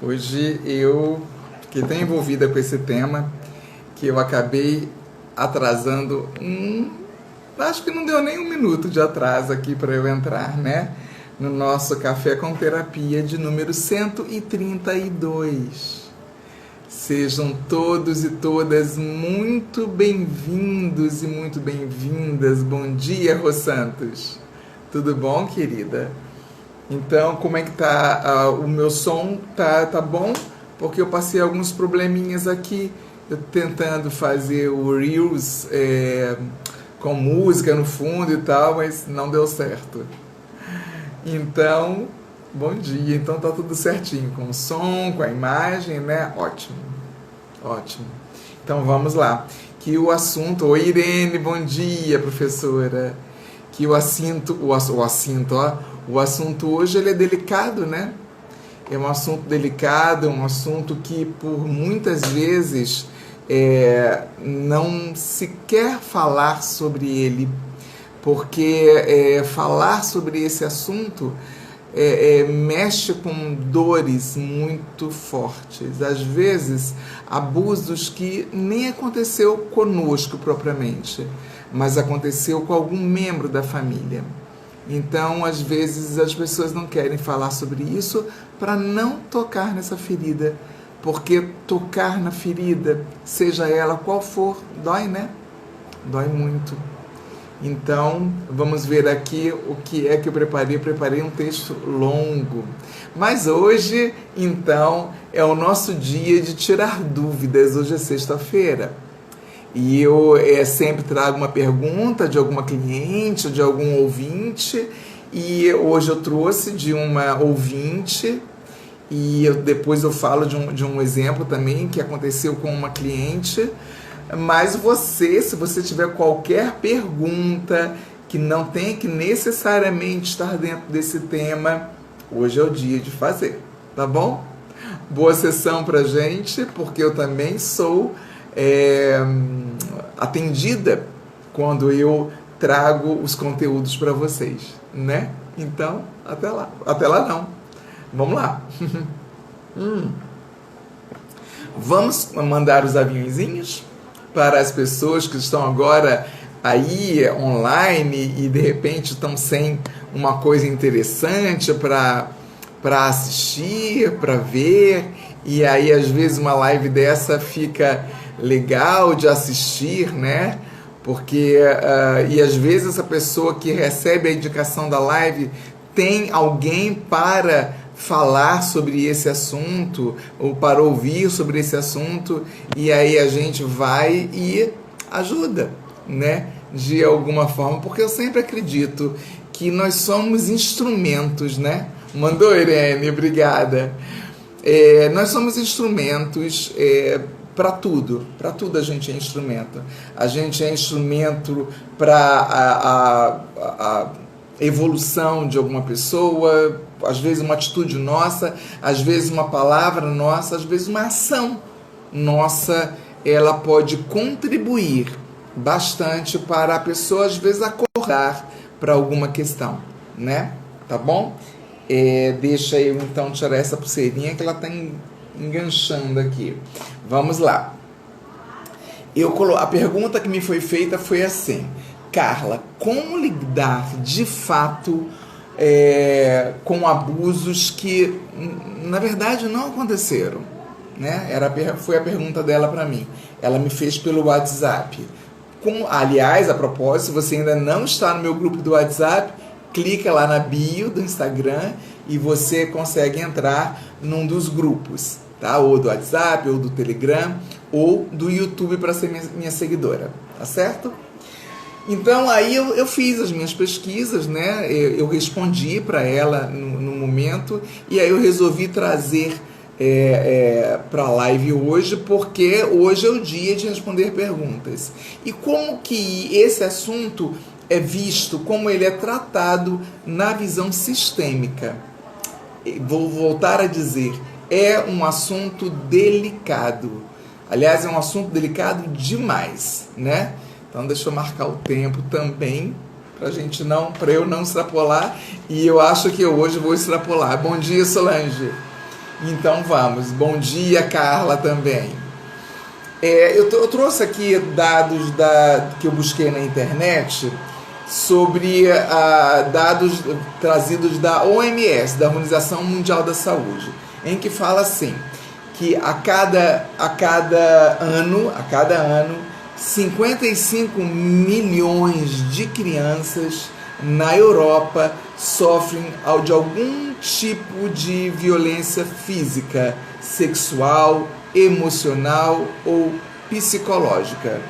Hoje eu fiquei tão envolvida com esse tema que eu acabei atrasando acho que não deu nem um minuto de atraso aqui para eu entrar, né? No nosso Café com Terapia de número 132. Sejam todos e todas muito bem-vindos e muito bem-vindas. Bom dia, Rô Santos. Tudo bom, querida? Então, como é que tá? O meu som tá bom? Porque eu passei alguns probleminhas aqui, eu tentando fazer o Reels com música no fundo e tal, mas não deu certo. Então, bom dia. Então tá tudo certinho, com o som, com a imagem, né? Ótimo, ótimo. Então vamos lá. Que o assunto... Oi, Irene, bom dia, professora. Que o assunto hoje ele é delicado, né? É um assunto delicado, um assunto que por muitas vezes não se quer falar sobre ele, porque falar sobre esse assunto mexe com dores muito fortes, às vezes abusos que nem aconteceu conosco propriamente, mas aconteceu com algum membro da família. Então, às vezes, as pessoas não querem falar sobre isso para não tocar nessa ferida, porque tocar na ferida, seja ela qual for, dói, né? Dói muito. Então, vamos ver aqui o que é que eu preparei. Eu preparei um texto longo. Mas hoje, então, é o nosso dia de tirar dúvidas. Hoje é sexta-feira. E eu sempre trago uma pergunta de alguma cliente, de algum ouvinte. E hoje eu trouxe de uma ouvinte. E depois eu falo de um exemplo também que aconteceu com uma cliente. Mas você, se você tiver qualquer pergunta que não tem que necessariamente estar dentro desse tema, hoje é o dia de fazer, tá bom? Boa sessão pra gente, porque eu também sou atendida quando eu trago os conteúdos para vocês, né? Então, até lá. Até lá não. Vamos lá. Vamos mandar os aviãozinhos para as pessoas que estão agora aí online e de repente estão sem uma coisa interessante para assistir, para ver, e aí às vezes uma live dessa fica legal de assistir, né? Porque e às vezes essa pessoa que recebe a indicação da live tem alguém para falar sobre esse assunto ou para ouvir sobre esse assunto, e aí a gente vai e ajuda, né? De alguma forma, porque eu sempre acredito que nós somos instrumentos, né? Mandou, Irene, obrigada. Nós somos instrumentos para tudo a gente é instrumento. A gente é instrumento para a evolução de alguma pessoa, às vezes uma atitude nossa, às vezes uma palavra nossa, às vezes uma ação nossa, ela pode contribuir bastante para a pessoa, às vezes, acordar para alguma questão, né? Tá bom? Deixa eu então tirar essa pulseirinha que ela está enganchando aqui. Vamos lá. A pergunta que me foi feita foi assim: Carla, como lidar de fato com abusos que na verdade não aconteceram, né? Foi a pergunta dela para mim. Ela me fez pelo WhatsApp. Aliás, a propósito, se você ainda não está no meu grupo do WhatsApp, clica lá na bio do Instagram e você consegue entrar num dos grupos, tá? Ou do WhatsApp, ou do Telegram, ou do YouTube para ser minha seguidora, tá certo? Então aí eu fiz as minhas pesquisas, né? Eu respondi para ela no momento, e aí eu resolvi trazer para a live hoje, porque hoje é o dia de responder perguntas. E como que esse assunto é visto, como ele é tratado na visão sistêmica? Vou voltar a dizer, é um assunto delicado. Aliás, é um assunto delicado demais, né? Então deixa eu marcar o tempo também para eu não extrapolar, e eu acho que eu hoje vou extrapolar. Bom dia, Solange. Então vamos. Bom dia, Carla, também. Eu trouxe aqui dados que eu busquei na internet sobre dados trazidos da OMS, da Organização Mundial da Saúde, em que fala assim, que a cada ano, 55 milhões de crianças na Europa sofrem de algum tipo de violência física, sexual, emocional ou psicológica,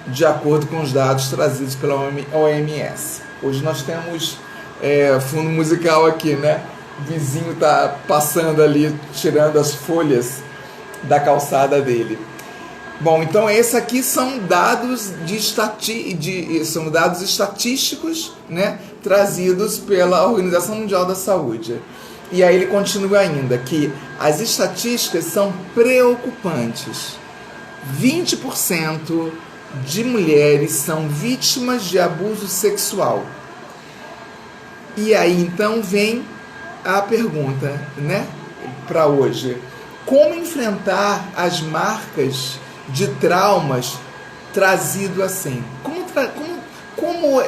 de acordo com os dados trazidos pela OMS. Hoje nós temos fundo musical aqui, né? O vizinho está passando ali, tirando as folhas da calçada dele. Bom, então esses aqui são dados são dados estatísticos, né, trazidos pela Organização Mundial da Saúde. E aí ele continua ainda que as estatísticas são preocupantes. 20% de mulheres são vítimas de abuso sexual. E aí então vem a pergunta, né, para hoje. Como enfrentar as marcas de traumas trazido assim? Como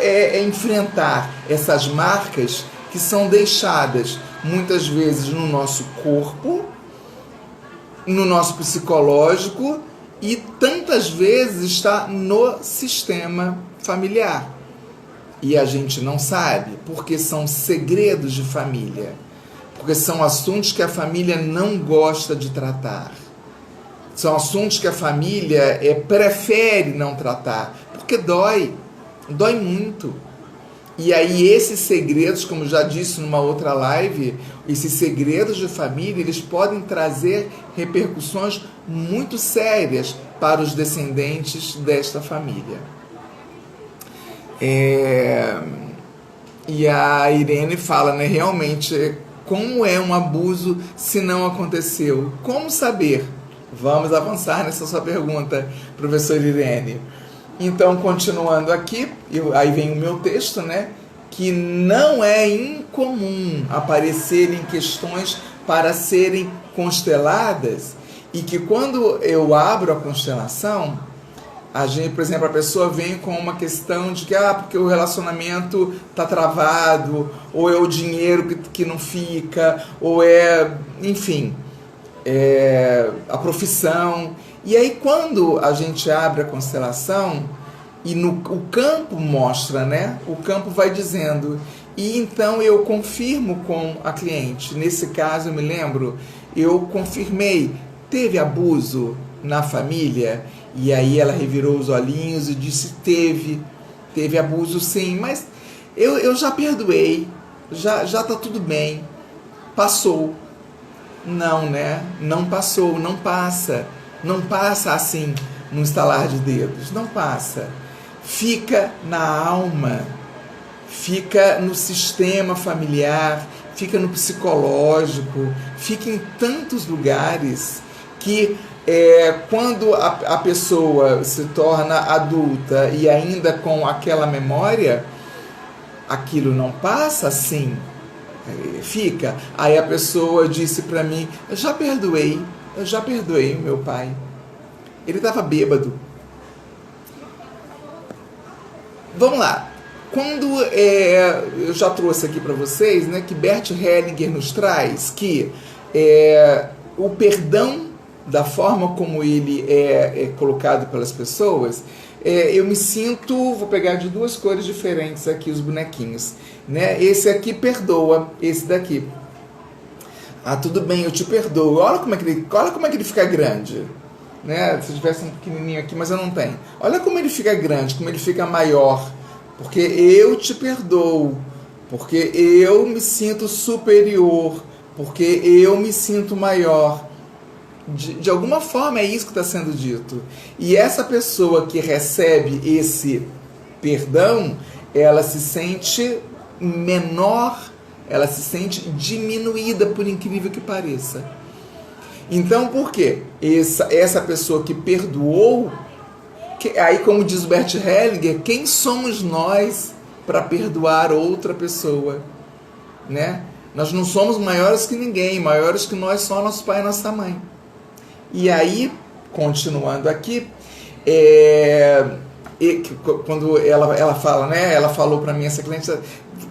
enfrentar essas marcas que são deixadas muitas vezes no nosso corpo, no nosso psicológico e tantas vezes está no sistema familiar. E a gente não sabe, porque são segredos de família, porque são assuntos que a família não gosta de tratar. São assuntos que a família prefere não tratar, porque dói muito. E aí esses segredos, como já disse numa outra live, esses segredos de família, eles podem trazer repercussões muito sérias para os descendentes desta família. E a Irene fala, né, realmente, como é um abuso se não aconteceu? Como saber? Vamos avançar nessa sua pergunta, professor Irene. Então, continuando aqui, aí vem o meu texto, né? Que não é incomum aparecerem questões para serem consteladas e que quando eu abro a constelação, por exemplo, a pessoa vem com uma questão de que porque o relacionamento está travado, ou é o dinheiro que não fica, ou enfim, a profissão. E aí quando a gente abre a constelação e o campo mostra, né? O campo vai dizendo. E então eu confirmo com a cliente. Nesse caso eu me lembro, eu confirmei, teve abuso na família? E aí ela revirou os olhinhos e disse, teve abuso sim, mas eu já perdoei, já tá tudo bem, passou. Não, né? Não passou, não passa assim, num estalar de dedos, não passa. Fica na alma, fica no sistema familiar, fica no psicológico, fica em tantos lugares que quando a pessoa se torna adulta e ainda com aquela memória, aquilo não passa assim. Fica. Aí a pessoa disse para mim, eu já perdoei meu pai. Ele estava bêbado. Vamos lá. Quando eu já trouxe aqui para vocês, né, que Bert Hellinger nos traz que o perdão, da forma como ele é colocado pelas pessoas, eu me sinto, vou pegar de duas cores diferentes aqui os bonequinhos, né? Esse aqui perdoa, esse daqui, tudo bem, eu te perdoo. Olha como é que ele fica grande, né? Se eu tivesse um pequenininho aqui, mas eu não tenho. Olha como ele fica grande, como ele fica maior, porque eu te perdoo, porque eu me sinto superior, porque eu me sinto maior. De alguma forma é isso que está sendo dito. E essa pessoa que recebe esse perdão, ela se sente menor, ela se sente diminuída, por incrível que pareça. Então, por quê? Essa pessoa que perdoou, aí como diz Bert Hellinger, quem somos nós para perdoar outra pessoa, né? Nós não somos maiores que ninguém, maiores que nós só nosso pai e nossa mãe. E aí, continuando aqui, quando ela fala, né? Ela falou para mim, essa cliente,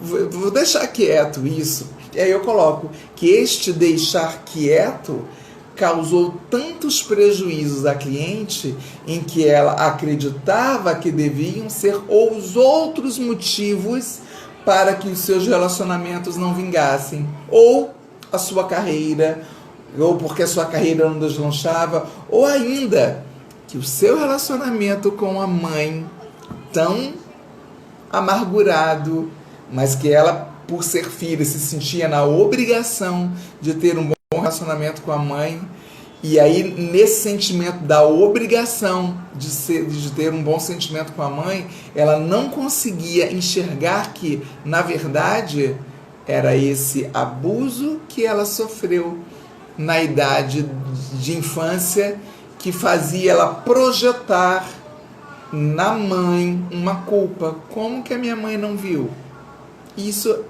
vou deixar quieto isso. E aí eu coloco que este deixar quieto causou tantos prejuízos à cliente, em que ela acreditava que deviam ser os outros motivos para que os seus relacionamentos não vingassem, ou a sua carreira, ou porque a sua carreira não deslanchava, ou ainda que o seu relacionamento com a mãe, tão amargurado, mas que ela, por ser filha, se sentia na obrigação de ter um bom relacionamento com a mãe, e aí nesse sentimento da obrigação de ter um bom sentimento com a mãe, ela não conseguia enxergar que, na verdade, era esse abuso que ela sofreu na idade de infância, que fazia ela projetar na mãe uma culpa. Como que a minha mãe não viu? Isso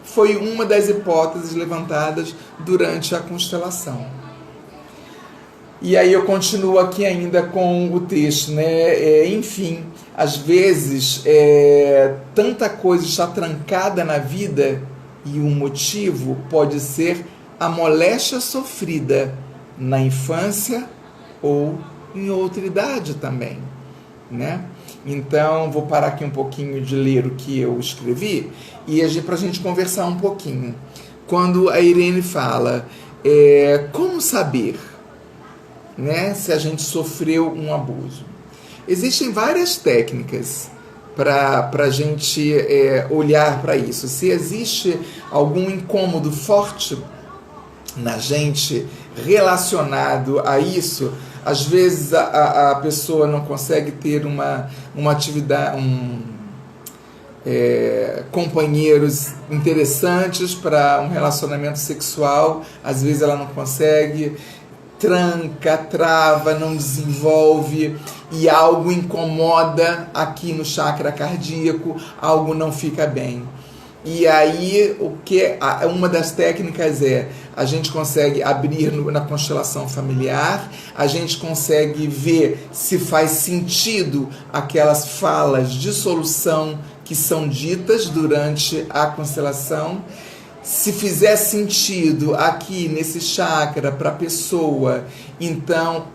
foi uma das hipóteses levantadas durante a constelação. E aí eu continuo aqui ainda com o texto, né? Enfim, às vezes tanta coisa está trancada na vida e um motivo pode ser a moléstia sofrida na infância ou em outra idade também, né? Então, vou parar aqui um pouquinho de ler o que eu escrevi e para a gente conversar um pouquinho. Quando a Irene fala, como saber, né, se a gente sofreu um abuso? Existem várias técnicas para a gente olhar para isso. Se existe algum incômodo forte na gente relacionado a isso, às vezes a pessoa não consegue ter uma atividade, companheiros interessantes para um relacionamento sexual, às vezes ela não consegue, tranca, trava, não desenvolve, e algo incomoda aqui no chakra cardíaco, algo não fica bem. E aí, uma das técnicas a gente consegue abrir na constelação familiar, a gente consegue ver se faz sentido aquelas falas de solução que são ditas durante a constelação. Se fizer sentido aqui nesse chakra para a pessoa, então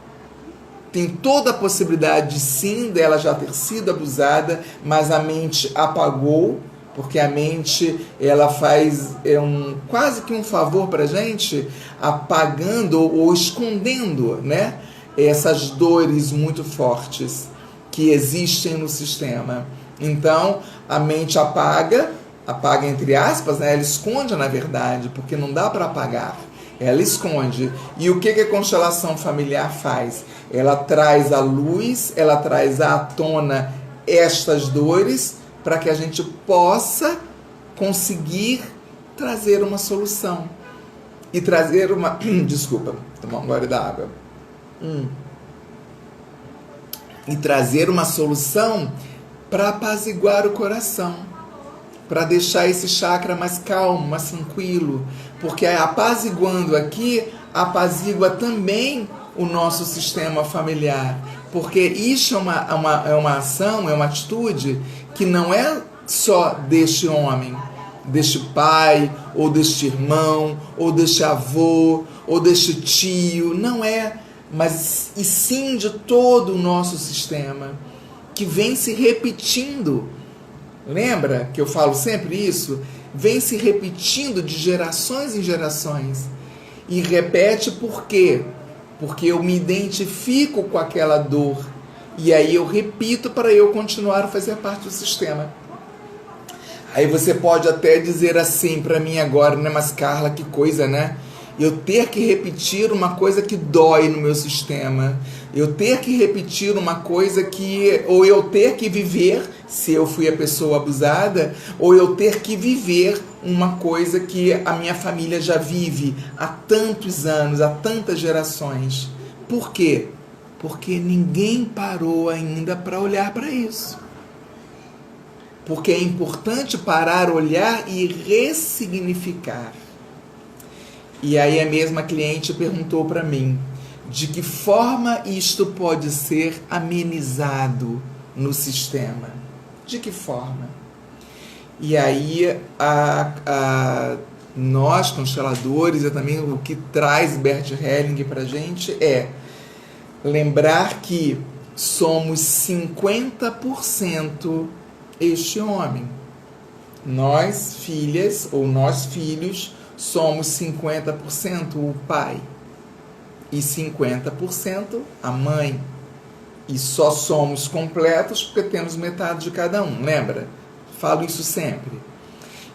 tem toda a possibilidade de sim dela já ter sido abusada, mas a mente apagou, porque a mente ela faz quase que um favor para a gente, apagando ou escondendo, né, essas dores muito fortes que existem no sistema. Então a mente apaga entre aspas, né, ela esconde na verdade, porque não dá para apagar, ela esconde. E o que a constelação familiar faz? Ela traz à luz, ela traz à tona estas dores, para que a gente possa conseguir trazer uma solução. E trazer uma... Desculpa, tomar um gole da água. E trazer uma solução para apaziguar o coração, para deixar esse chakra mais calmo, mais tranquilo. Porque apaziguando aqui, apazigua também o nosso sistema familiar. Porque isso é uma ação, é uma atitude que não é só deste homem, deste pai, ou deste irmão, ou deste avô, ou deste tio, não é, mas e sim de todo o nosso sistema, que vem se repetindo. Lembra que eu falo sempre isso? Vem se repetindo de gerações em gerações. E repete por quê? Porque eu me identifico com aquela dor. E aí eu repito para eu continuar a fazer parte do sistema. Aí você pode até dizer assim para mim agora, né? Mas Carla, que coisa, né? Eu ter que repetir uma coisa que dói no meu sistema. Eu ter que repetir uma coisa que... Ou eu ter que viver, se eu fui a pessoa abusada, ou eu ter que viver uma coisa que a minha família já vive há tantos anos, há tantas gerações. Por quê? Porque ninguém parou ainda para olhar para isso. Porque é importante parar, olhar e ressignificar. E aí a mesma cliente perguntou para mim, de que forma isto pode ser amenizado no sistema? De que forma? E aí nós, consteladores, e também o que traz Bert Hellinger para a gente é lembrar que somos 50% este homem. Nós, filhas, ou nós, filhos, somos 50% o pai e 50% a mãe. E só somos completos porque temos metade de cada um, lembra? Falo isso sempre.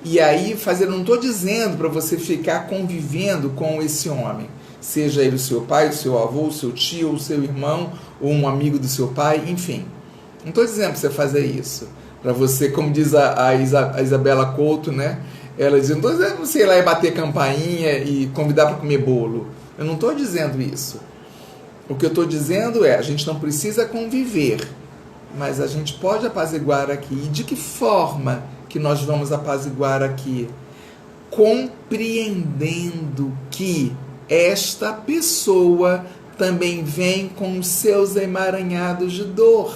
E aí, não estou dizendo para você ficar convivendo com esse homem, seja ele o seu pai, o seu avô, o seu tio, o seu irmão, ou um amigo do seu pai, enfim. Não estou dizendo para você fazer isso. Para você, como diz a Isabela Couto, né? Ela diz, não estou dizendo para você ir lá e bater campainha e convidar para comer bolo. Eu não estou dizendo isso. O que eu estou dizendo é, a gente não precisa conviver, mas a gente pode apaziguar aqui. E de que forma que nós vamos apaziguar aqui? Compreendendo que esta pessoa também vem com os seus emaranhados de dor.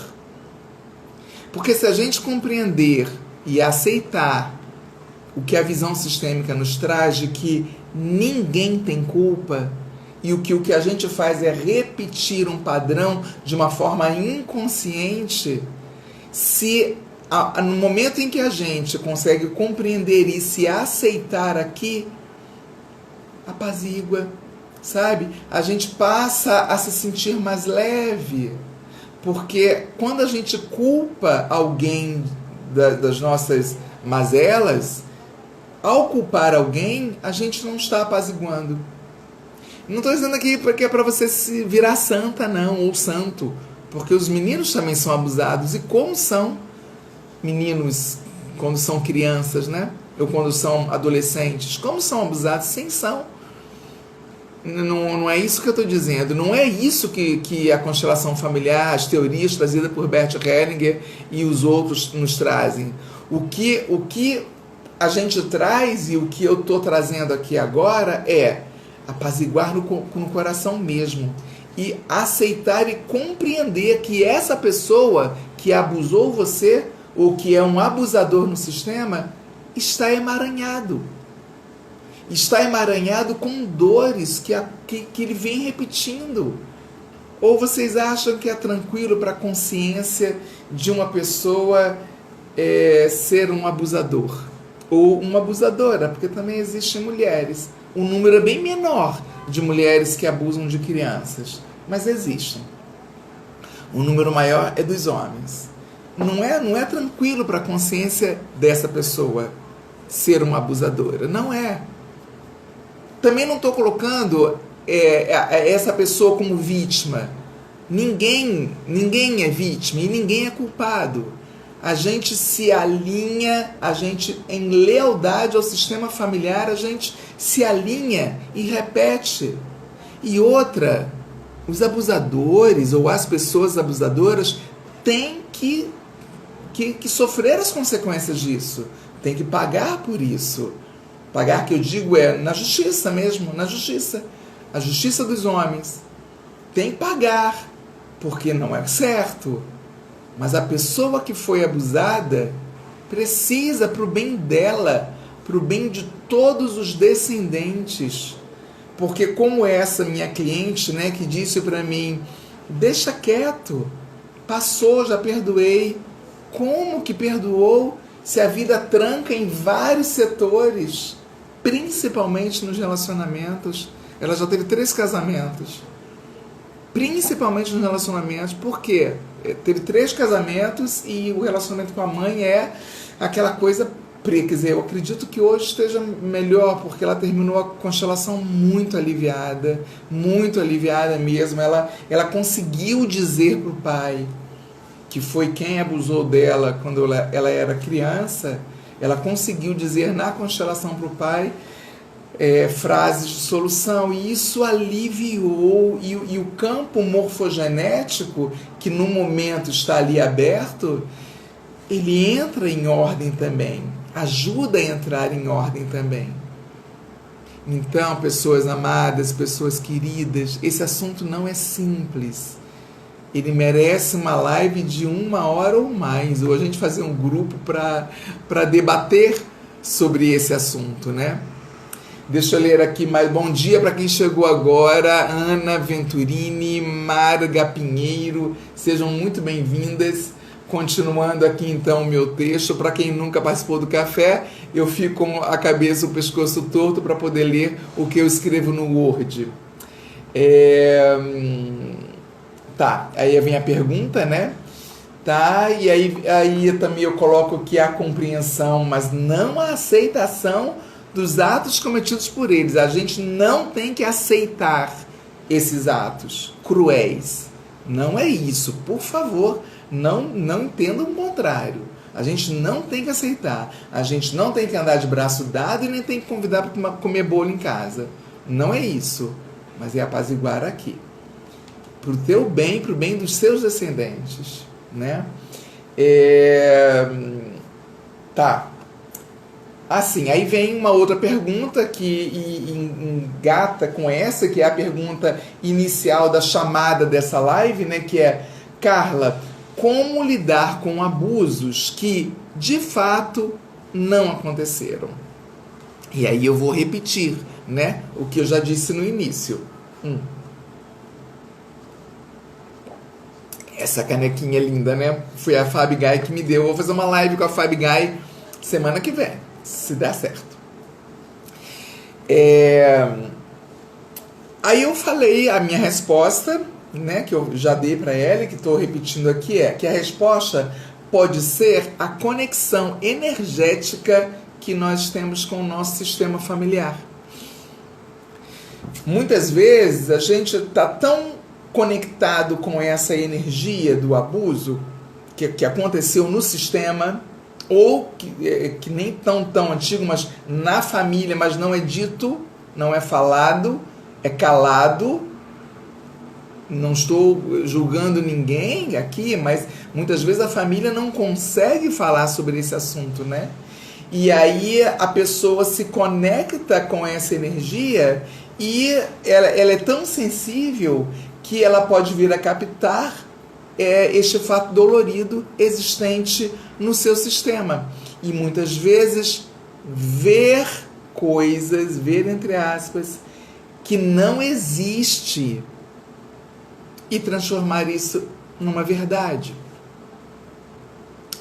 Porque se a gente compreender e aceitar o que a visão sistêmica nos traz de que ninguém tem culpa e o que a gente faz é repetir um padrão de uma forma inconsciente, se no momento em que a gente consegue compreender e se aceitar aqui, apazigua, sabe? A gente passa a se sentir mais leve, porque quando a gente culpa alguém das nossas mazelas, ao culpar alguém, a gente não está apaziguando. Não estou dizendo aqui porque é para você se virar santa, não, ou santo, porque os meninos também são abusados, e como são meninos quando são crianças, né? Ou quando são adolescentes, como são abusados? Sim, são. Não é isso que eu estou dizendo, não é isso que a constelação familiar, as teorias trazidas por Bert Hellinger e os outros nos trazem. O que a gente traz e o que eu estou trazendo aqui agora é apaziguar no coração mesmo e aceitar e compreender que essa pessoa que abusou você ou que é um abusador no sistema está emaranhado. Está emaranhado com dores que ele vem repetindo. Ou vocês acham que é tranquilo para a consciência de uma pessoa ser um abusador? Ou uma abusadora, porque também existem mulheres. Um número é bem menor de mulheres que abusam de crianças, mas existem. O número maior é dos homens. Não é tranquilo para a consciência dessa pessoa ser uma abusadora. Não é. Também não estou colocando essa pessoa como vítima. Ninguém é vítima e ninguém é culpado. A gente se alinha, a gente, em lealdade ao sistema familiar, a gente se alinha e repete. E outra, os abusadores ou as pessoas abusadoras têm que sofrer as consequências disso. Tem que pagar por isso. Pagar, que eu digo, é na justiça mesmo, na justiça. A justiça dos homens. Tem que pagar, porque não é certo. Mas a pessoa que foi abusada precisa, para o bem dela, para o bem de todos os descendentes. Porque como essa minha cliente, né, que disse para mim, deixa quieto, passou, já perdoei. Como que perdoou se a vida tranca em vários setores, principalmente nos relacionamentos? Ela já teve 3 casamentos. Principalmente nos relacionamentos. Por quê? Teve 3 casamentos e o relacionamento com a mãe é aquela coisa... Quer dizer, eu acredito que hoje esteja melhor, porque ela terminou a constelação muito aliviada mesmo. Ela conseguiu dizer para o pai, que foi quem abusou dela quando ela era criança, ela conseguiu dizer na constelação para o pai frases de solução, e isso aliviou, e o campo morfogenético, que no momento está ali aberto, ele entra em ordem também, ajuda a entrar em ordem também. Então, pessoas amadas, pessoas queridas, esse assunto não é simples. Ele merece uma live de 1 hora ou mais, ou a gente fazer um grupo para debater sobre esse assunto, né? Deixa eu ler aqui mais. Bom dia para quem chegou agora. Ana Venturini, Marga Pinheiro, sejam muito bem-vindas. Continuando aqui então o meu texto, para quem nunca participou do café, eu fico com a cabeça e o pescoço torto para poder ler o que eu escrevo no Word. Tá, aí vem a pergunta, né? Tá, e aí também eu coloco que a compreensão, mas não a aceitação dos atos cometidos por eles. A gente não tem que aceitar esses atos cruéis. Não é isso, por favor, não entenda o contrário. A gente não tem que aceitar. A gente não tem que andar de braço dado e nem tem que convidar para comer bolo em casa. Não é isso, mas é apaziguar aqui. Para o teu bem, para o bem dos seus descendentes, né? Tá. Assim, aí vem uma outra pergunta que engata com essa, que é a pergunta inicial da chamada dessa live, né? Que é, Carla, como lidar com abusos que, de fato, não aconteceram? E aí eu vou repetir, né? O que eu já disse no início. Essa canequinha linda, né? Foi a Fabi Gai que me deu. Eu vou fazer uma live com a Fabi Gai semana que vem, se der certo. Aí eu falei a minha resposta, né? Que eu já dei para ela e que estou repetindo aqui, é que a resposta pode ser a conexão energética que nós temos com o nosso sistema familiar. Muitas vezes a gente está tão conectado com essa energia do abuso que aconteceu no sistema, ou que nem tão antigo, mas na família, mas não é dito, não é falado, é calado. Não estou julgando ninguém aqui, mas muitas vezes a família não consegue falar sobre esse assunto, né? E aí a pessoa se conecta com essa energia e ela é tão sensível que ela pode vir a captar este fato dolorido existente no seu sistema. E muitas vezes ver coisas, ver entre aspas, que não existe e transformar isso numa verdade.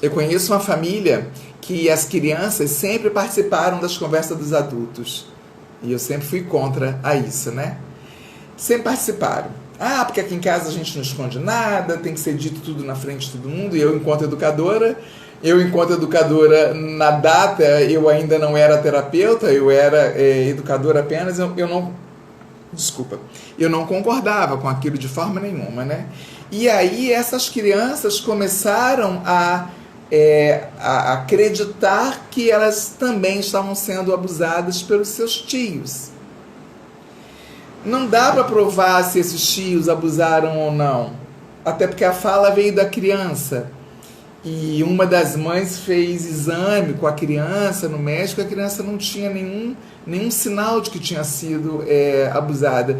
Eu conheço uma família que as crianças sempre participaram das conversas dos adultos. E eu sempre fui contra a isso, né? Sempre participaram. Porque aqui em casa a gente não esconde nada, tem que ser dito tudo na frente de todo mundo. E eu, enquanto educadora, na data, eu ainda não era terapeuta, eu era educadora apenas, eu não concordava com aquilo de forma nenhuma, né? E aí essas crianças começaram a acreditar que elas também estavam sendo abusadas pelos seus tios. Não dá para provar se esses tios abusaram ou não, até porque a fala veio da criança. E uma das mães fez exame com a criança no médico, a criança não tinha nenhum sinal de que tinha sido abusada.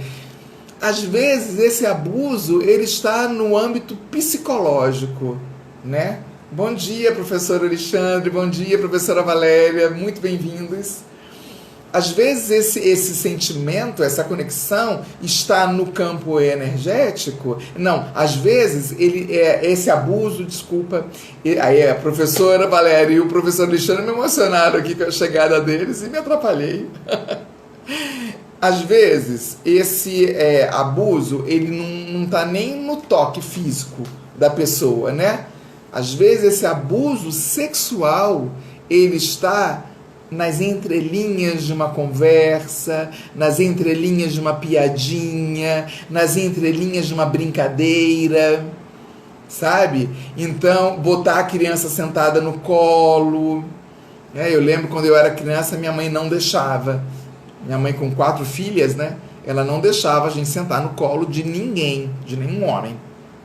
Às vezes esse abuso ele está no âmbito psicológico, né? Bom dia, professor Alexandre, bom dia, professora Valéria, muito bem-vindos. Às vezes esse sentimento, essa conexão está no campo energético. Não, às vezes esse abuso, aí a professora Valéria e o professor Alexandre me emocionaram aqui com a chegada deles e me atrapalhei. Às vezes esse abuso ele não está nem no toque físico da pessoa, né? Às vezes esse abuso sexual ele está nas entrelinhas de uma conversa, nas entrelinhas de uma piadinha, nas entrelinhas de uma brincadeira, sabe? Então, botar a criança sentada no colo. Eu lembro quando eu era criança, minha mãe não deixava. Minha mãe com 4 filhas, né? Ela não deixava a gente sentar no colo de ninguém, de nenhum homem.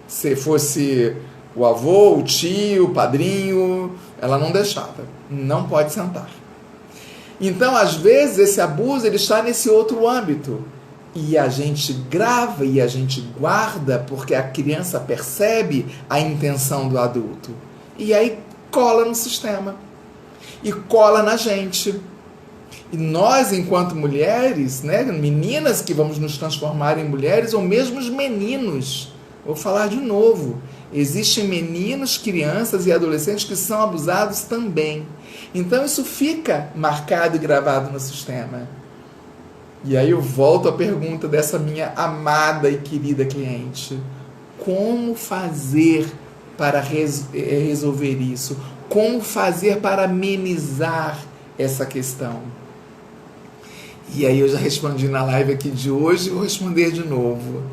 Se fosse o avô, o tio, o padrinho, ela não deixava. Não pode sentar. Então, às vezes, esse abuso ele está nesse outro âmbito. E a gente grava e a gente guarda porque a criança percebe a intenção do adulto. E aí cola no sistema. E cola na gente. E nós, enquanto mulheres, né, meninas que vamos nos transformar em mulheres, ou mesmo os meninos, vou falar de novo, existem meninos, crianças e adolescentes que são abusados também. Então isso fica marcado e gravado no sistema. E aí eu volto à pergunta dessa minha amada e querida cliente. Como fazer para resolver isso? Como fazer para amenizar essa questão? E aí eu já respondi na live aqui de hoje e vou responder de novo.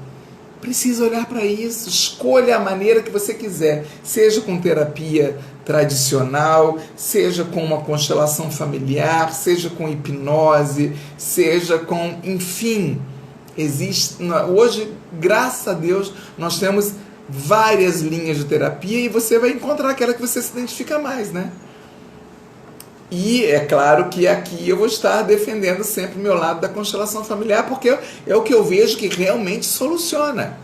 Precisa olhar para isso, escolha a maneira que você quiser, seja com terapia tradicional, seja com uma constelação familiar, seja com hipnose, seja com, enfim, hoje, graças a Deus, nós temos várias linhas de terapia e você vai encontrar aquela que você se identifica mais, né? E é claro que aqui eu vou estar defendendo sempre o meu lado da constelação familiar, porque é o que eu vejo que realmente soluciona.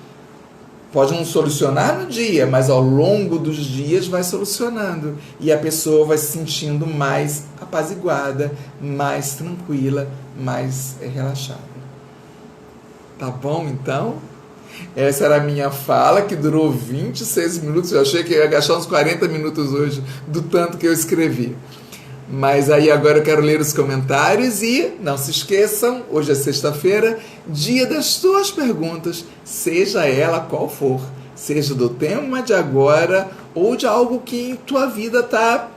Pode não solucionar no dia, mas ao longo dos dias vai solucionando. E a pessoa vai se sentindo mais apaziguada, mais tranquila, mais relaxada. Tá bom, então? Essa era a minha fala, que durou 26 minutos. Eu achei que eu ia gastar uns 40 minutos hoje, do tanto que eu escrevi. Mas aí agora eu quero ler os comentários e não se esqueçam, hoje é sexta-feira, dia das tuas perguntas, seja ela qual for, seja do tema de agora ou de algo que em tua vida está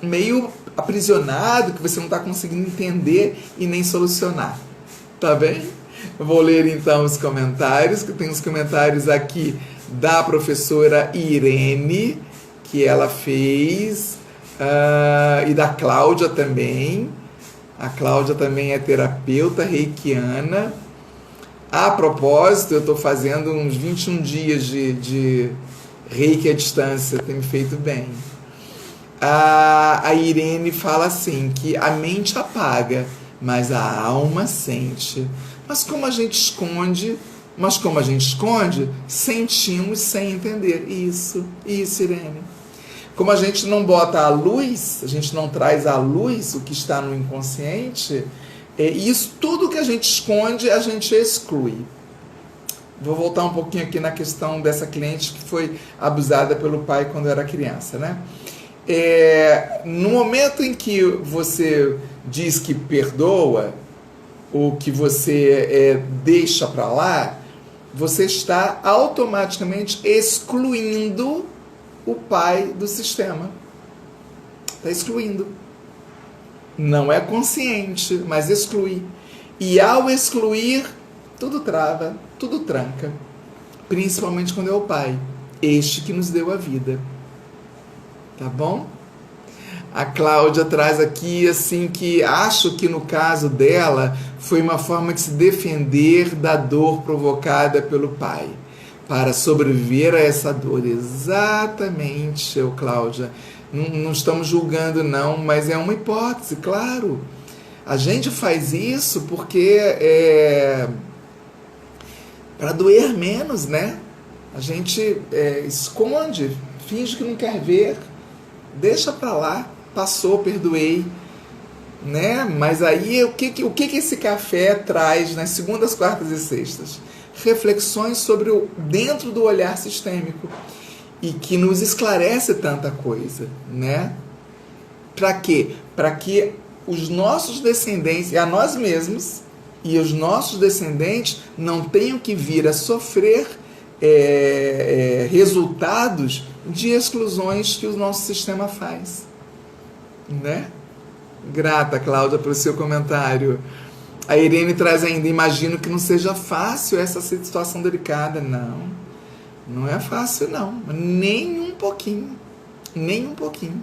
meio aprisionado, que você não está conseguindo entender e nem solucionar. Tá bem? Eu vou ler então os comentários, que tem os comentários aqui da professora Irene, que ela fez... e da Cláudia também. A Cláudia também é terapeuta reikiana. A propósito, eu estou fazendo uns 21 dias de reiki à distância, tem me feito bem. A Irene fala assim, que a mente apaga, mas a alma sente. Mas como a gente esconde, sentimos sem entender. Isso, Irene. Como a gente não bota a luz, a gente não traz à luz o que está no inconsciente, isso tudo que a gente esconde, a gente exclui. Vou voltar um pouquinho aqui na questão dessa cliente que foi abusada pelo pai quando era criança, né? No momento em que você diz que perdoa, ou que você deixa para lá, você está automaticamente excluindo o pai do sistema. Está excluindo. Não é consciente, mas exclui. E ao excluir, tudo trava, tudo tranca. Principalmente quando é o pai, este que nos deu a vida. Tá bom? A Cláudia traz aqui, assim, que acho que no caso dela foi uma forma de se defender da dor provocada pelo pai, para sobreviver a essa dor. Exatamente, Cláudia. Não estamos julgando, não, mas é uma hipótese, claro. A gente faz isso porque para doer menos, né? A gente esconde, finge que não quer ver, deixa para lá, passou, perdoei, né? Mas aí o que esse café traz nas segundas, quartas e sextas? Reflexões sobre o dentro do olhar sistêmico e que nos esclarece tanta coisa, né? Para quê? Para que os nossos descendentes, a nós mesmos e os nossos descendentes não tenham que vir a sofrer resultados de exclusões que o nosso sistema faz, né? Grata, Cláudia, pelo seu comentário. A Irene traz ainda, imagino que não seja fácil essa situação delicada. Não, não é fácil não, nem um pouquinho, nem um pouquinho.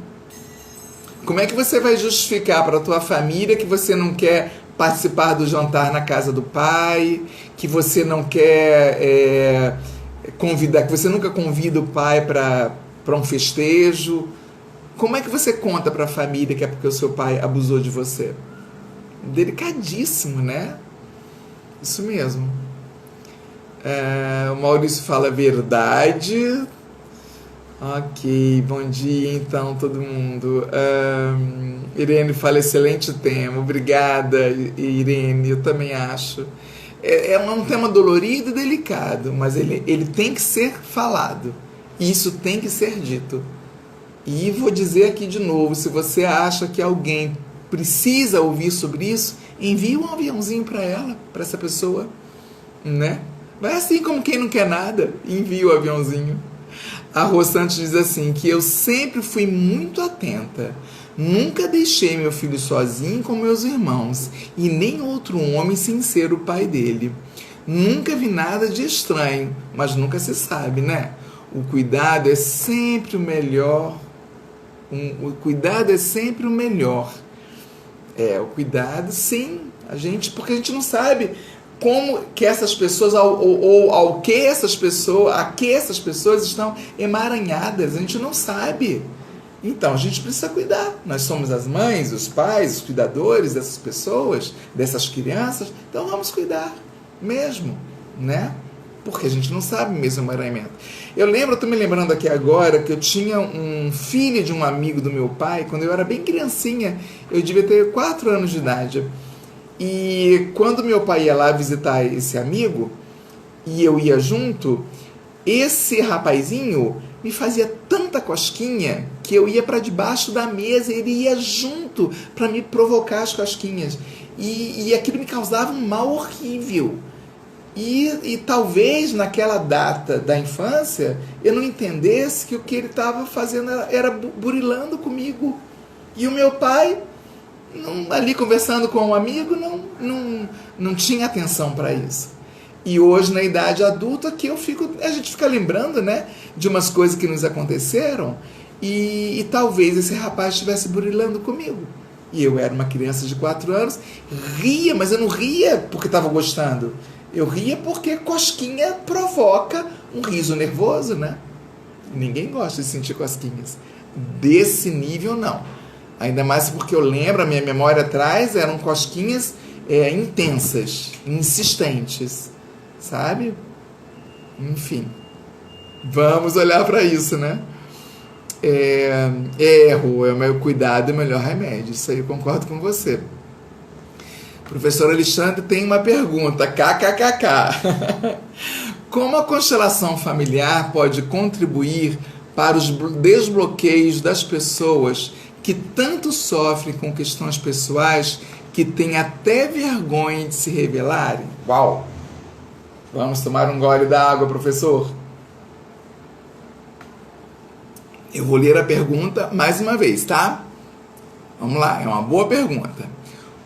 Como é que você vai justificar para a tua família que você não quer participar do jantar na casa do pai, que você não quer convidar, que você nunca convida o pai para um festejo? Como é que você conta para a família que é porque o seu pai abusou de você? delicadíssimo, né? Isso mesmo. O Maurício fala verdade. Ok, bom dia então todo mundo. Irene fala excelente tema, obrigada Irene, eu também acho. É um tema dolorido e delicado, mas ele tem que ser falado, isso tem que ser dito. E vou dizer aqui de novo, se você acha que alguém precisa ouvir sobre isso, envie um aviãozinho para ela, para essa pessoa, né? Vai assim como quem não quer nada, envia o aviãozinho. A Rô Santos diz assim, que eu sempre fui muito atenta, nunca deixei meu filho sozinho com meus irmãos, e nem outro homem sem ser o pai dele. Nunca vi nada de estranho, mas nunca se sabe, né? O cuidado é sempre o melhor. O cuidado é sempre o melhor. O cuidado, sim, porque a gente não sabe como que essas pessoas, a que essas pessoas estão emaranhadas, a gente não sabe. Então, a gente precisa cuidar. Nós somos as mães, os pais, os cuidadores dessas pessoas, dessas crianças, então vamos cuidar mesmo, né? Porque a gente não sabe mesmo o emaranhamento. Eu estou me lembrando aqui agora que eu tinha um filho de um amigo do meu pai, quando eu era bem criancinha, eu devia ter 4 anos de idade. E quando meu pai ia lá visitar esse amigo, e eu ia junto, esse rapazinho me fazia tanta cosquinha que eu ia para debaixo da mesa e ele ia junto para me provocar as cosquinhas. E aquilo me causava um mal horrível. E talvez naquela data da infância eu não entendesse que o que ele estava fazendo era burilando comigo. E o meu pai, ali conversando com um amigo, não tinha atenção para isso. E hoje, na idade adulta, que a gente fica lembrando, né, de umas coisas que nos aconteceram e talvez esse rapaz estivesse burilando comigo. E eu era uma criança de 4 anos, ria, mas eu não ria porque estava gostando. Eu ria porque cosquinha provoca um riso nervoso, né? Ninguém gosta de sentir cosquinhas. Desse nível, não. Ainda mais porque eu lembro, a minha memória atrás, eram cosquinhas intensas, insistentes, sabe? Enfim, vamos olhar para isso, né? Erro, é o meu cuidado e o melhor remédio. Isso aí eu concordo com você. Professor Alexandre tem uma pergunta, kkkk. Como a constelação familiar pode contribuir para os desbloqueios das pessoas que tanto sofrem com questões pessoais que têm até vergonha de se revelarem? Uau! Vamos tomar um gole da água, professor? Eu vou ler a pergunta mais uma vez, tá? Vamos lá, é uma boa pergunta.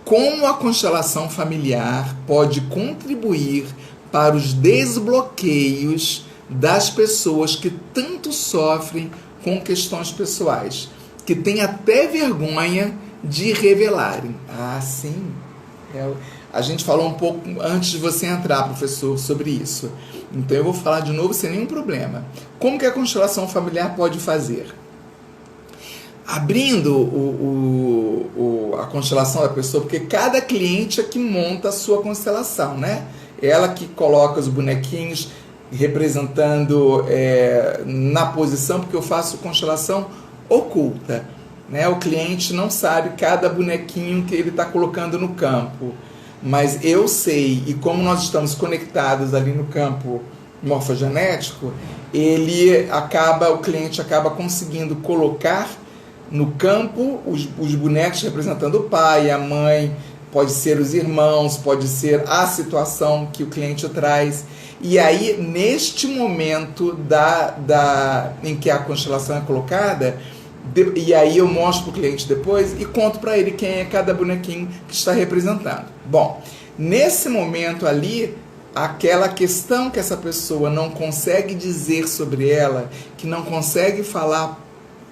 Como a constelação familiar pode contribuir para os desbloqueios das pessoas que tanto sofrem com questões pessoais, que têm até vergonha de revelarem? Ah, sim. A gente falou um pouco antes de você entrar, professor, sobre isso. Então eu vou falar de novo sem nenhum problema. Como que a constelação familiar pode fazer? Abrindo a constelação da pessoa, porque cada cliente é que monta a sua constelação, né? Ela que coloca os bonequinhos representando na posição, porque eu faço constelação oculta, né? O cliente não sabe cada bonequinho que ele está colocando no campo, mas eu sei, e como nós estamos conectados ali no campo morfogenético, o cliente acaba conseguindo colocar no campo os bonecos representando o pai, a mãe, pode ser os irmãos, pode ser a situação que o cliente traz. E aí, neste momento em que a constelação é colocada, e aí eu mostro para o cliente depois e conto para ele quem é cada bonequinho que está representando. Bom, nesse momento ali, aquela questão que essa pessoa não consegue dizer sobre ela, que não consegue falar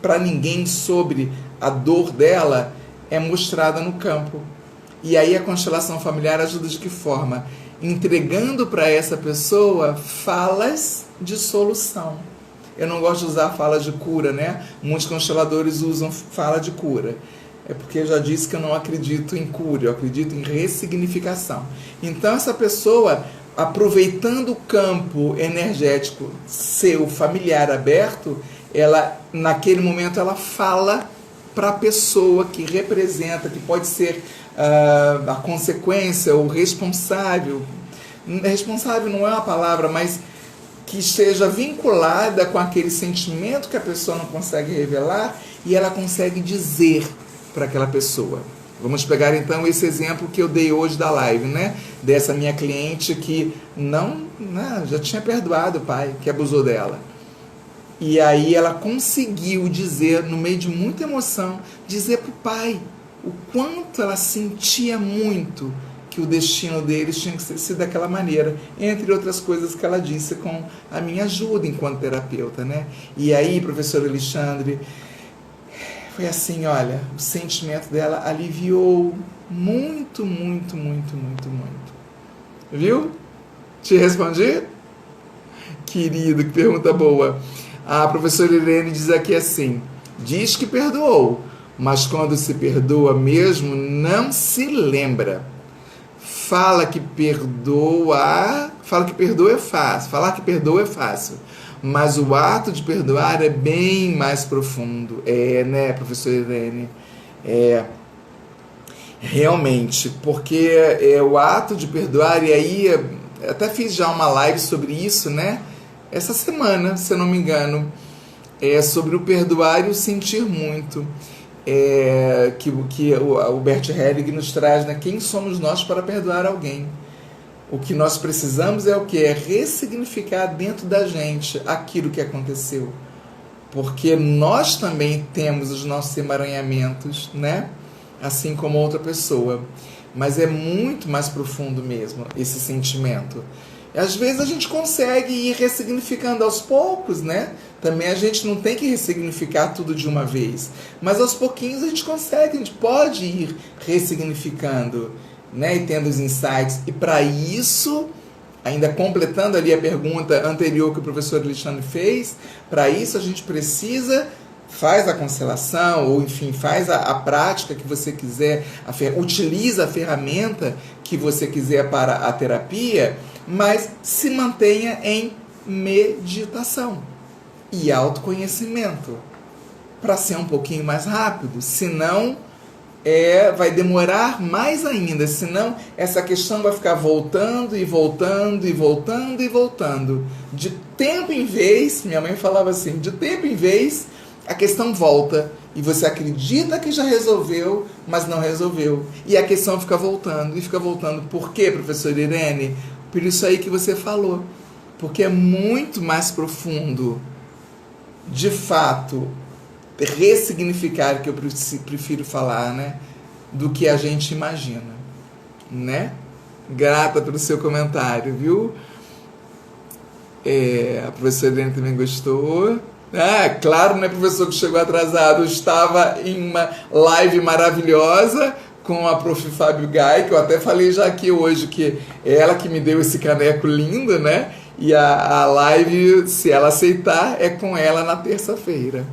para ninguém sobre a dor dela, é mostrada no campo. E aí a constelação familiar ajuda de que forma? Entregando para essa pessoa falas de solução. Eu não gosto de usar falas de cura, né? Muitos consteladores usam fala de cura. é porque eu já disse que eu não acredito em cura, eu acredito em ressignificação. Então essa pessoa, aproveitando o campo energético seu familiar aberto, ela naquele momento ela fala para a pessoa que representa, que pode ser a consequência, o responsável. Responsável não é uma palavra, mas que esteja vinculada com aquele sentimento que a pessoa não consegue revelar e ela consegue dizer para aquela pessoa. Vamos pegar então esse exemplo que eu dei hoje da live, né? Dessa minha cliente que já tinha perdoado o pai que abusou dela. E aí ela conseguiu dizer, no meio de muita emoção, dizer para o pai o quanto ela sentia muito que o destino deles tinha que ser daquela maneira, entre outras coisas que ela disse com a minha ajuda enquanto terapeuta, né? E aí, professor Alexandre, foi assim, olha, o sentimento dela aliviou muito, muito, muito, muito, muito. Viu? Te respondi? Querido, que pergunta boa. A professora Irene diz aqui assim, diz que perdoou, mas quando se perdoa mesmo, não se lembra. Fala que perdoa é fácil, falar que perdoa é fácil, mas o ato de perdoar é bem mais profundo. Né, professora Irene? Realmente, porque o ato de perdoar, e aí até fiz já uma live sobre isso, né? Essa semana, se eu não me engano, sobre o perdoar e o sentir muito. Que o Bert Helling nos traz, né? Quem somos nós para perdoar alguém? O que nós precisamos é o que? É ressignificar dentro da gente aquilo que aconteceu. Porque nós também temos os nossos emaranhamentos, né? Assim como outra pessoa. Mas é muito mais profundo mesmo esse sentimento. E às vezes a gente consegue ir ressignificando aos poucos, né? Também a gente não tem que ressignificar tudo de uma vez. Mas aos pouquinhos a gente consegue, a gente pode ir ressignificando, né? E tendo os insights. E para isso, ainda completando ali a pergunta anterior que o professor Alexandre fez, para isso a gente precisa, faz a constelação, ou enfim, faz a prática que você quiser, utiliza a ferramenta que você quiser para a terapia, mas se mantenha em meditação e autoconhecimento para ser um pouquinho mais rápido, senão vai demorar mais ainda, senão essa questão vai ficar voltando e voltando e voltando e voltando. De tempo em vez, minha mãe falava assim, de tempo em vez a questão volta e você acredita que já resolveu, mas não resolveu. E a questão fica voltando e fica voltando. Por quê, professora Irene? Por isso aí que você falou. Porque é muito mais profundo, de fato, ressignificar, que eu prefiro falar, né? Do que a gente imagina, né? Grata pelo seu comentário, viu? A professora Irene também gostou. Claro, né, professor, que chegou atrasado. Eu estava em uma live maravilhosa com a prof. Fábio Gai, que eu até falei já aqui hoje, que é ela que me deu esse caneco lindo, né? E a live, se ela aceitar, é com ela na terça-feira.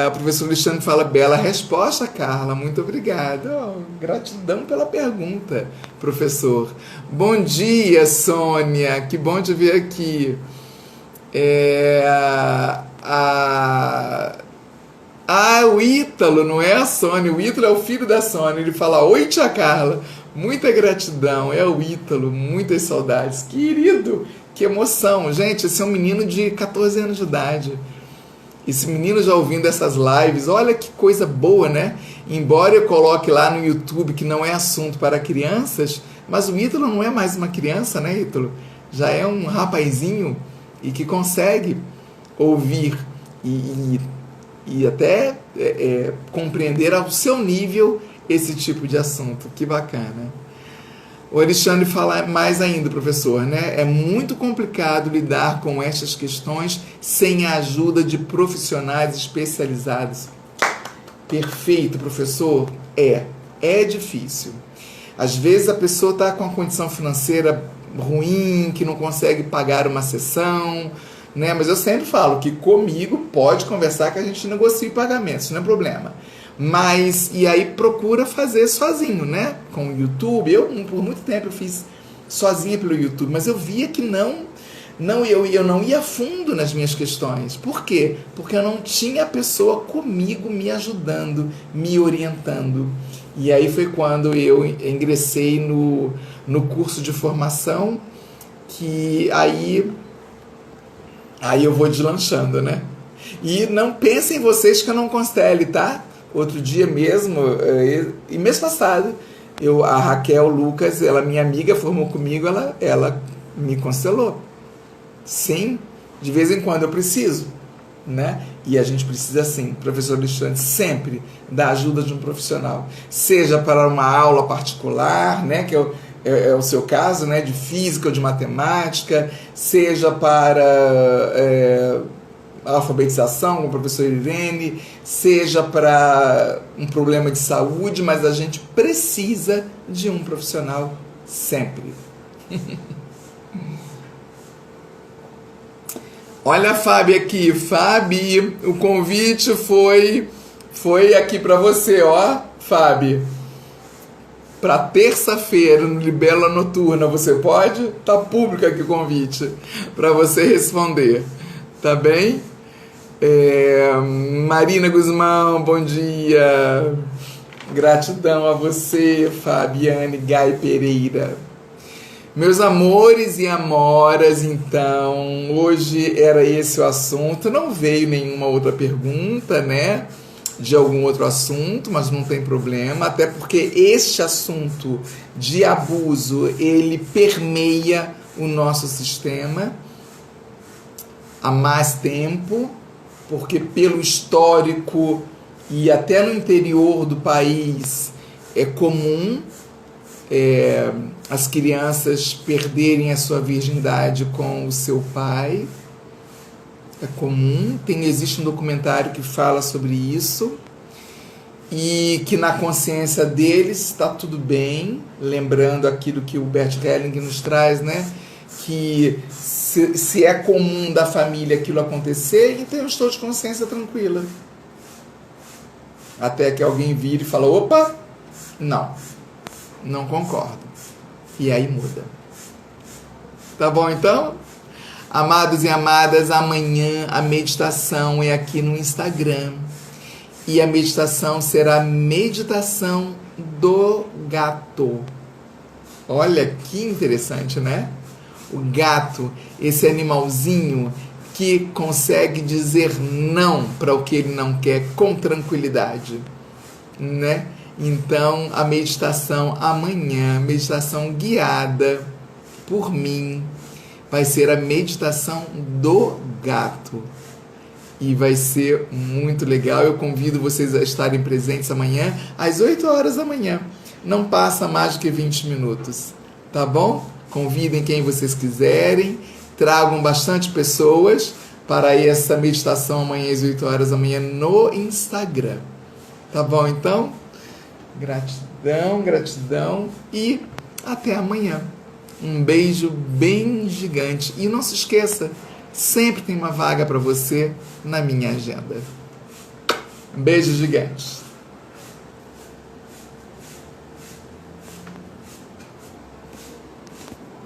A professora Alexandre fala, bela resposta, Carla, muito obrigada. Gratidão pela pergunta, professor. Bom dia, Sônia, que bom te ver aqui. O Ítalo, não é a Sônia, o Ítalo é o filho da Sônia. Ele fala, oi, tia Carla, muita gratidão, é o Ítalo, muitas saudades. Querido, que emoção. Gente, esse é um menino de 14 anos de idade. Esse menino já ouvindo essas lives, olha que coisa boa, né? Embora eu coloque lá no YouTube que não é assunto para crianças, mas o Ítalo não é mais uma criança, né, Ítalo? Já é um rapazinho e que consegue ouvir e até compreender ao seu nível esse tipo de assunto. Que bacana. O Alexandre fala mais ainda, professor, né? É muito complicado lidar com estas questões sem a ajuda de profissionais especializados. Perfeito, professor. É difícil. Às vezes a pessoa está com a condição financeira ruim, que não consegue pagar uma sessão, né? Mas eu sempre falo que comigo pode conversar que a gente negocia o pagamento, isso não é problema. Mas, e aí procura fazer sozinho, né? Com o YouTube. Eu, por muito tempo, eu fiz sozinha pelo YouTube, mas eu via que eu não ia a fundo nas minhas questões. Por quê? Porque eu não tinha a pessoa comigo me ajudando, me orientando. E aí foi quando eu ingressei no curso de formação, que aí eu vou deslanchando, né? E não pensem vocês que eu não constele, tá? Outro dia mesmo, e mês passado, a Raquel Lucas, ela minha amiga, formou comigo, ela me constelou. Sim, de vez em quando eu preciso, né? E a gente precisa sim, professor Alexandre, sempre da ajuda de um profissional. Seja para uma aula particular, né? Que é o seu caso, né? De física ou de matemática, seja para alfabetização, com o professor Irene, seja para um problema de saúde, mas a gente precisa de um profissional sempre. Olha a Fábio aqui. Fábio, o convite foi aqui para você, ó, Fábio. Para terça-feira, no Libélula Noturna, você pode? Tá público aqui o convite para você responder. Tá bem? Marina Guzmão, bom dia. Gratidão a você, Fabiane Gai Pereira. Meus amores e amoras, então, hoje era esse o assunto. Não veio nenhuma outra pergunta, né? De algum outro assunto, mas não tem problema, até porque este assunto de abuso, ele permeia o nosso sistema há mais tempo, porque pelo histórico e até no interior do país é comum as crianças perderem a sua virgindade com o seu pai. É comum, existe um documentário que fala sobre isso, e que na consciência deles está tudo bem, lembrando aquilo que o Bert Helling nos traz, né? Que se é comum da família aquilo acontecer, então eu estou de consciência tranquila. Até que alguém vira e fala, opa, não concordo. E aí muda. Tá bom então? Amados e amadas, amanhã a meditação é aqui no Instagram. E a meditação será a meditação do gato. Olha que interessante, né? O gato, esse animalzinho que consegue dizer não para o que ele não quer com tranquilidade, né? Então, a meditação amanhã, meditação guiada por mim, vai ser a meditação do gato. E vai ser muito legal. Eu convido vocês a estarem presentes amanhã, às 8 horas da manhã. Não passa mais do que 20 minutos, tá bom? Convidem quem vocês quiserem, tragam bastante pessoas para essa meditação amanhã às 8 horas da manhã no Instagram. Tá bom, então? Gratidão, gratidão e até amanhã. Um beijo bem gigante. E não se esqueça, sempre tem uma vaga para você na minha agenda. Um beijo gigante.